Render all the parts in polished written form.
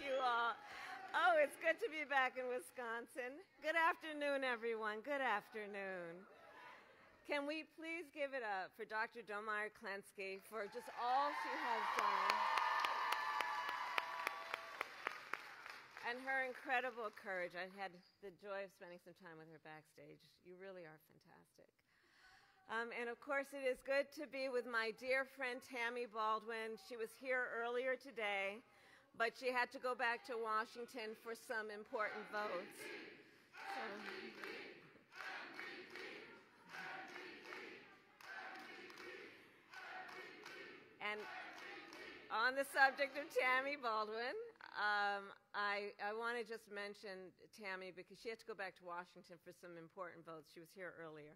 you all. Oh, it's good to be back in Wisconsin. Good afternoon, everyone. Good afternoon. Can we please give it up for Dr. Domeyer-Klensky for just all she has done and her incredible courage. I've had the joy of spending some time with her backstage. You really are fantastic. And of course, it is good to be with my dear friend Tammy Baldwin. She was here earlier today, but she had to go back to Washington for some important votes. And on the subject of Tammy Baldwin, I want to just mention Tammy because she had to go back to Washington for some important votes. She was here earlier.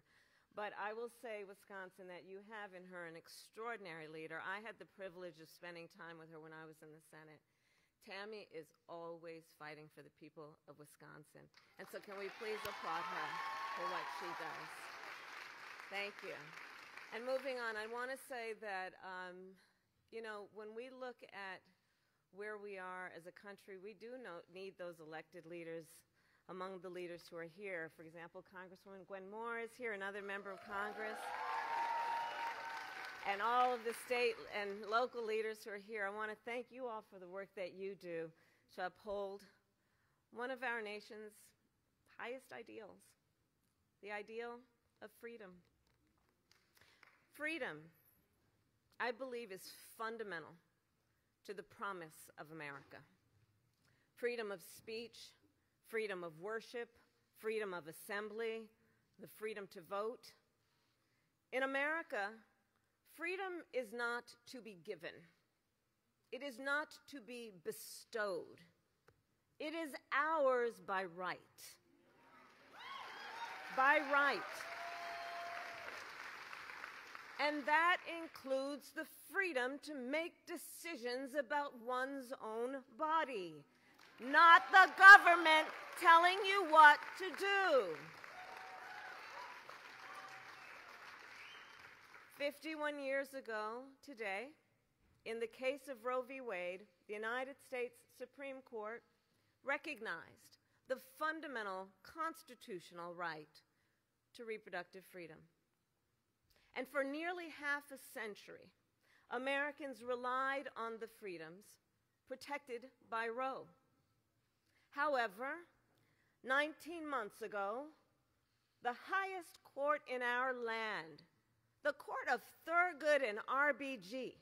But I will say, Wisconsin, that you have in her an extraordinary leader. I had the privilege of spending time with her when I was in the Senate. Tammy is always fighting for the people of Wisconsin. And so can we please applaud her for what she does? Thank you. And moving on, I want to say that, when we look at where we are as a country, we do need those elected leaders among the leaders who are here. For example, Congresswoman Gwen Moore is here, another member of Congress, and all of the state and local leaders who are here. I want to thank you all for the work that you do to uphold one of our nation's highest ideals, the ideal of freedom. Freedom, I believe, is fundamental to the promise of America. Freedom of speech, freedom of worship, freedom of assembly, the freedom to vote. In America, freedom is not to be given. It is not to be bestowed. It is ours by right. By right. And that includes the freedom to make decisions about one's own body, not the government telling you what to do. 51 years ago today, in the case of Roe v. Wade, the United States Supreme Court recognized the fundamental constitutional right to reproductive freedom. And for nearly half a century, Americans relied on the freedoms protected by Roe. However, 19 months ago, the highest court in our land, the Court of Thurgood and RBG,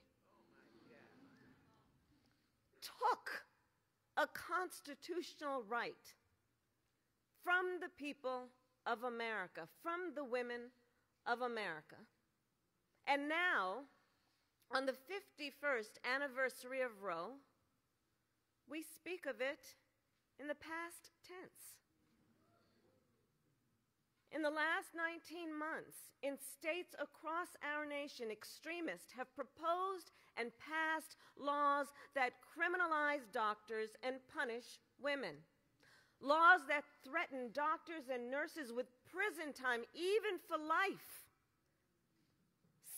took a constitutional right from the people of America, from the women of America. And now, on the 51st anniversary of Roe, we speak of it in the past tense. In the last 19 months, in states across our nation, extremists have proposed and passed laws that criminalize doctors and punish women. Laws that threaten doctors and nurses with prison time, even for life,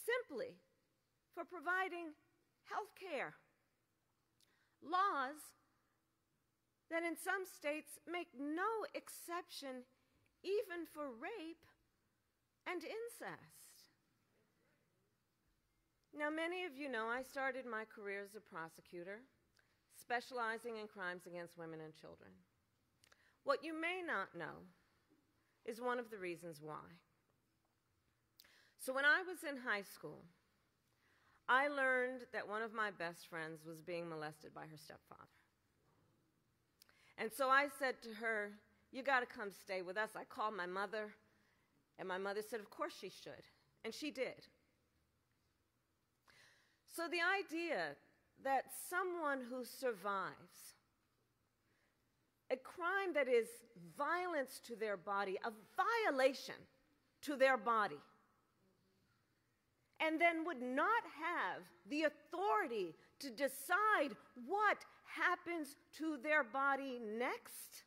simply for providing health care. Laws that in some states make no exception even for rape and incest. Now, many of you know I started my career as a prosecutor, specializing in crimes against women and children. What you may not know is one of the reasons why. So when I was in high school, I learned that one of my best friends was being molested by her stepfather. And so I said to her, "You got to come stay with us." I called my mother, and my mother said, "Of course she should." And she did. So the idea that someone who survives a crime that is violence to their body, a violation to their body, and then would not have the authority to decide what happens to their body next,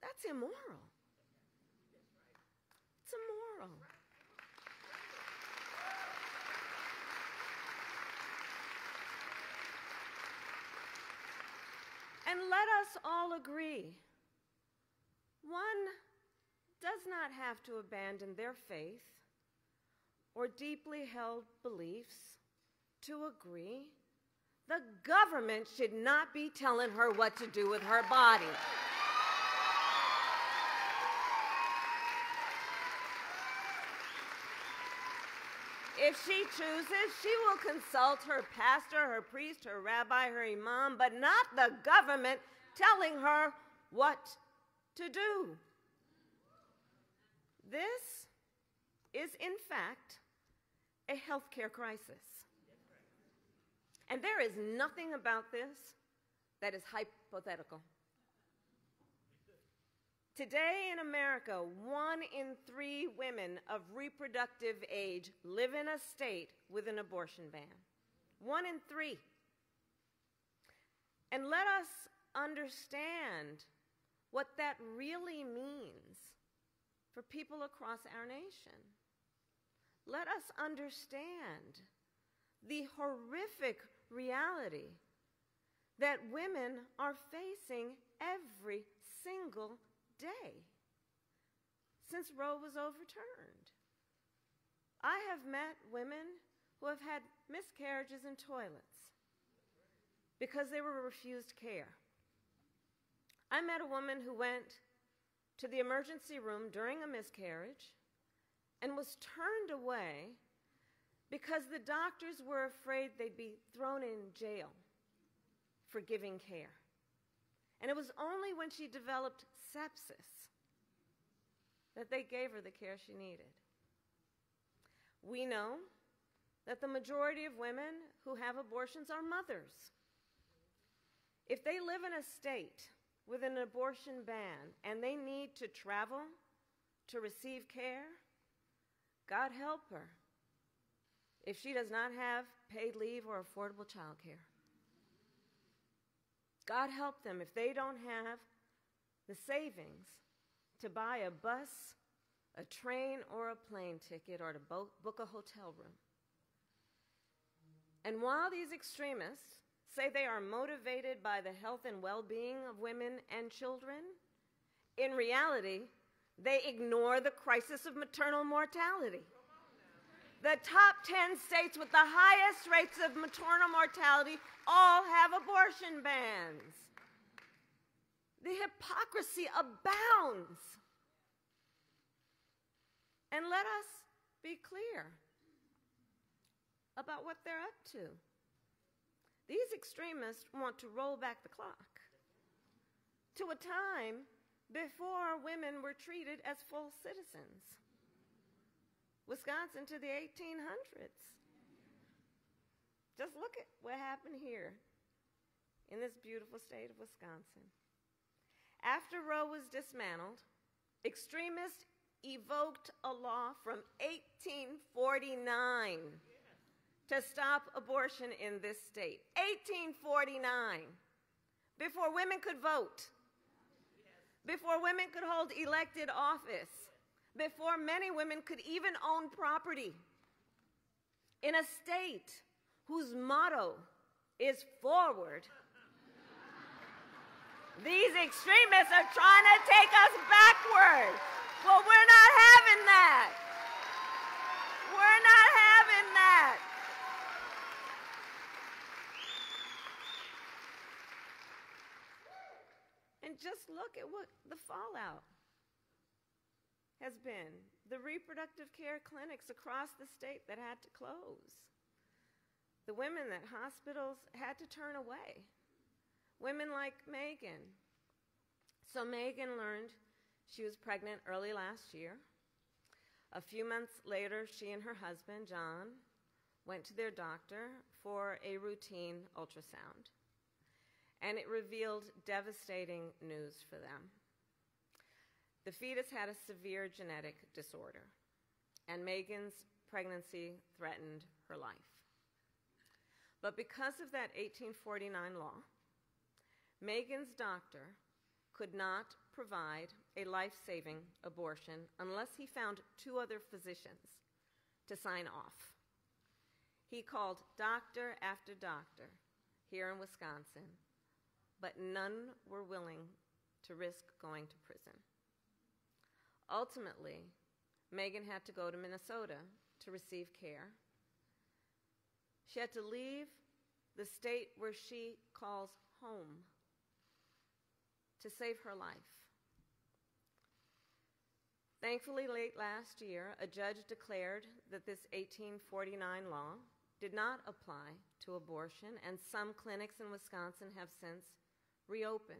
that's immoral. It's immoral. And let us all agree, one does not have to abandon their faith or deeply held beliefs to agree the government should not be telling her what to do with her body. If she chooses, she will consult her pastor, her priest, her rabbi, her imam, but not the government telling her what to do. This is, in fact, a healthcare crisis. And there is nothing about this that is hypothetical. Today in America, 1 in 3 women of reproductive age live in a state with an abortion ban. 1 in 3. And let us understand what that really means for people across our nation. Let us understand the horrific reality that women are facing every single day since Roe was overturned. I have met women who have had miscarriages in toilets because they were refused care. I met a woman who went to the emergency room during a miscarriage and was turned away because the doctors were afraid they'd be thrown in jail for giving care. And it was only when she developed sepsis that they gave her the care she needed. We know that the majority of women who have abortions are mothers. If they live in a state with an abortion ban and they need to travel to receive care, God help her if she does not have paid leave or affordable child care. God help them if they don't have the savings to buy a bus, a train, or a plane ticket, or to book a hotel room. And while these extremists say they are motivated by the health and well-being of women and children, in reality, they ignore the crisis of maternal mortality. The top 10 states with the highest rates of maternal mortality all have abortion bans. The hypocrisy abounds. And let us be clear about what they're up to. These extremists want to roll back the clock to a time before women were treated as full citizens. Wisconsin to the 1800s. Just look at what happened here in this beautiful state of Wisconsin. After Roe was dismantled, extremists evoked a law from 1849 to stop abortion in this state. 1849, before women could vote, before women could hold elected office, before many women could even own property, in a state whose motto is forward. These extremists are trying to take us backward. Well, we're not having that. We're not having that. And just look at what the fallout has been. The reproductive care clinics across the state that had to close. The women that hospitals had to turn away. Women like Megan. So Megan learned she was pregnant early last year. A few months later, she and her husband, John, went to their doctor for a routine ultrasound. And it revealed devastating news for them. The fetus had a severe genetic disorder, and Megan's pregnancy threatened her life. But because of that 1849 law, Megan's doctor could not provide a life-saving abortion unless he found 2 other physicians to sign off. He called doctor after doctor here in Wisconsin, but none were willing to risk going to prison. Ultimately, Megan had to go to Minnesota to receive care. She had to leave the state where she calls home to save her life. Thankfully, late last year, a judge declared that this 1849 law did not apply to abortion, and some clinics in Wisconsin have since reopened.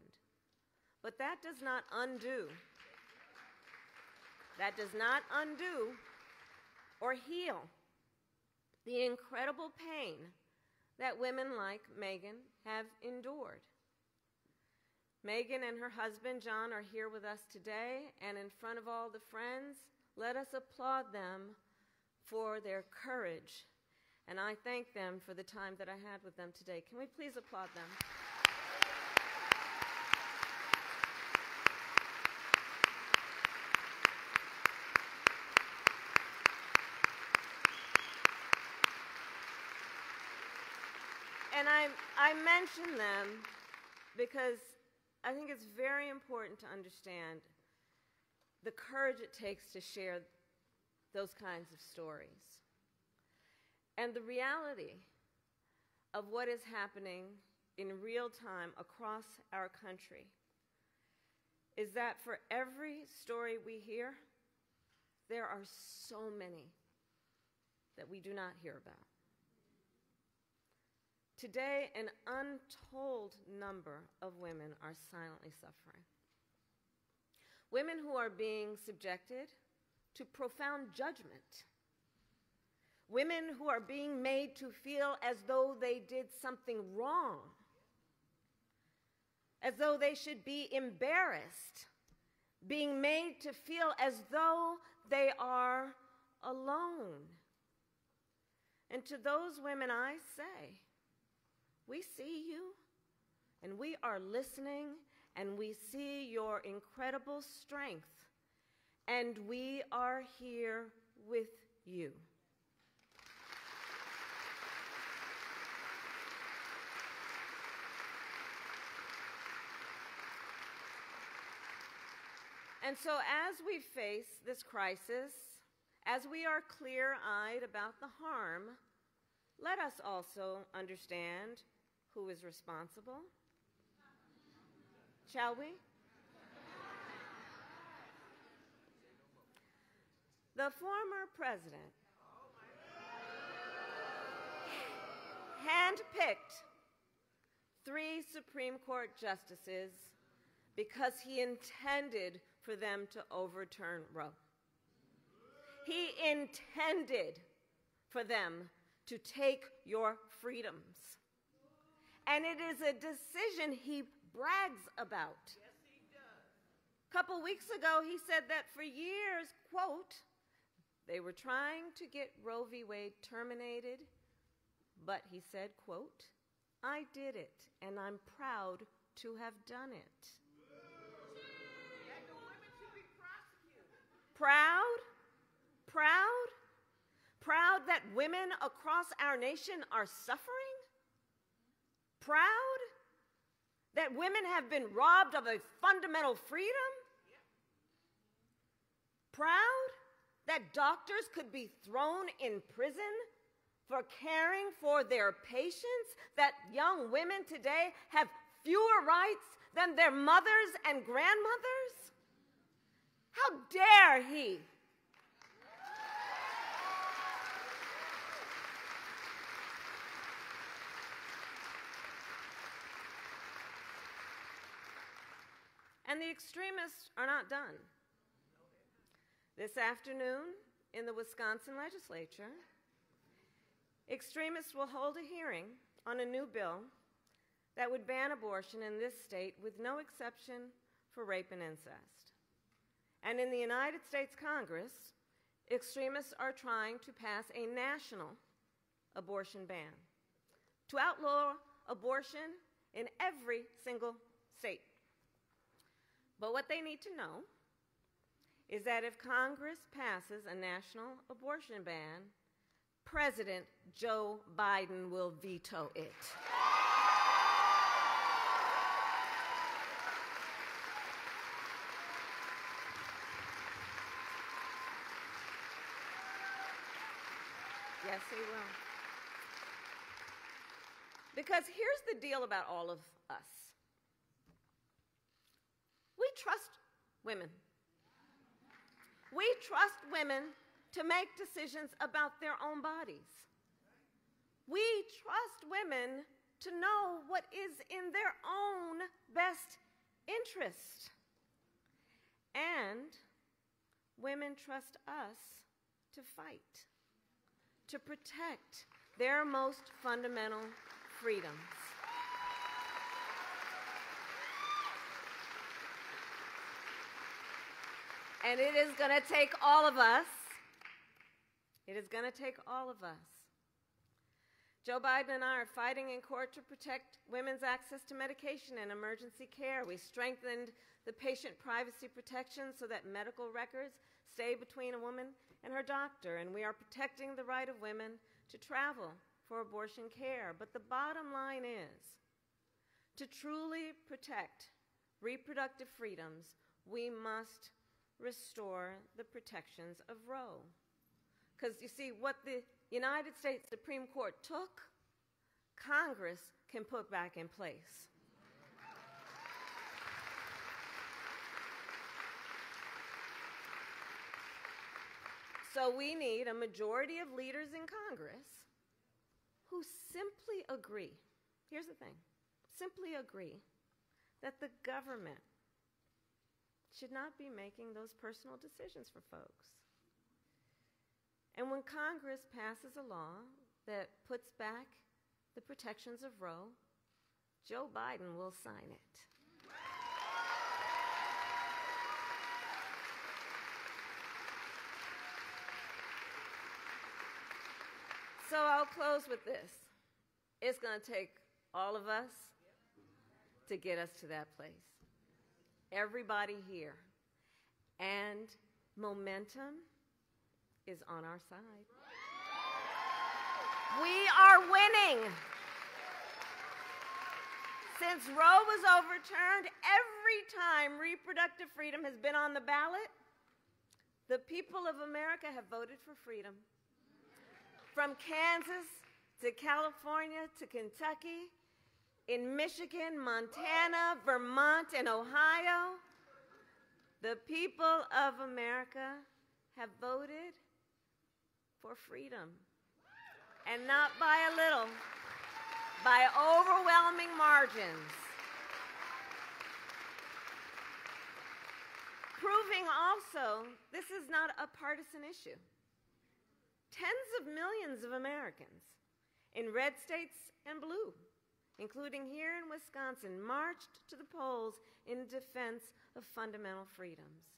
But that does not undo or heal the incredible pain that women like Megan have endured. Megan and her husband, John, are here with us today, and in front of all the friends, let us applaud them for their courage. And I thank them for the time that I had with them today. Can we please applaud them? And I mention them because I think it's very important to understand the courage it takes to share those kinds of stories. And the reality of what is happening in real time across our country is that for every story we hear, there are so many that we do not hear about. Today, an untold number of women are silently suffering. Women who are being subjected to profound judgment. Women who are being made to feel as though they did something wrong, as though they should be embarrassed, being made to feel as though they are alone. And to those women I say, we see you, and we are listening, and we see your incredible strength, and we are here with you. And so as we face this crisis, as we are clear-eyed about the harm, let us also understand who is responsible. Shall we? The former president handpicked 3 Supreme Court justices because he intended for them to overturn Roe. He intended for them to take your freedoms. And it is a decision he brags about. Yes, he does. A couple weeks ago, he said that for years, quote, they were trying to get Roe v. Wade terminated, but he said, quote, I did it, and I'm proud to have done it. And the women should be prosecuted. Proud? Proud? Proud that women across our nation are suffering? Proud that women have been robbed of a fundamental freedom? Proud that doctors could be thrown in prison for caring for their patients, that young women today have fewer rights than their mothers and grandmothers? How dare he? And the extremists are not done. This afternoon, in the Wisconsin legislature, extremists will hold a hearing on a new bill that would ban abortion in this state with no exception for rape and incest. And in the United States Congress, extremists are trying to pass a national abortion ban, to outlaw abortion in every single state. But what they need to know is that if Congress passes a national abortion ban, President Joe Biden will veto it. Yes, he will. Because here's the deal about all of us. We trust women. We trust women to make decisions about their own bodies. We trust women to know what is in their own best interest. And women trust us to fight, to protect their most fundamental freedoms. And it is going to take all of us. It is going to take all of us. Joe Biden and I are fighting in court to protect women's access to medication and emergency care. We strengthened the patient privacy protection so that medical records stay between a woman and her doctor. And we are protecting the right of women to travel for abortion care. But the bottom line is, to truly protect reproductive freedoms, we must restore the protections of Roe. Because you see, what the United States Supreme Court took, Congress can put back in place. So we need a majority of leaders in Congress who simply agree, here's the thing, simply agree that the government should not be making those personal decisions for folks. And when Congress passes a law that puts back the protections of Roe, Joe Biden will sign it. So I'll close with this. It's going to take all of us to get us to that place. Everybody here. And momentum is on our side. We are winning. Since Roe was overturned, every time reproductive freedom has been on the ballot, the people of America have voted for freedom. From Kansas to California to Kentucky, in Michigan, Montana, Vermont, and Ohio, the people of America have voted for freedom. And not by a little, by overwhelming margins. Proving also, this is not a partisan issue. Tens of millions of Americans in red states and blue, including here in Wisconsin, marched to the polls in defense of fundamental freedoms.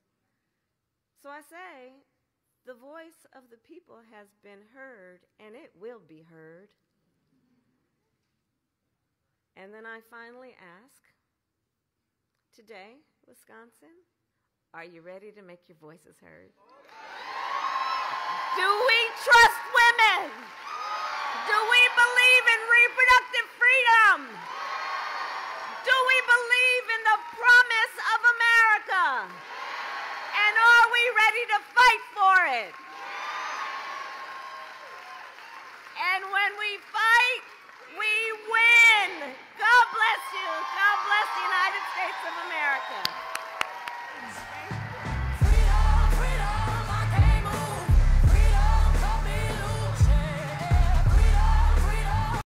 So I say, the voice of the people has been heard, and it will be heard. And then I finally ask, today, Wisconsin, are you ready to make your voices heard? Do we trust women? Do we believe in reproductive freedom? Do we believe in the promise of America? And are we ready to fight for it?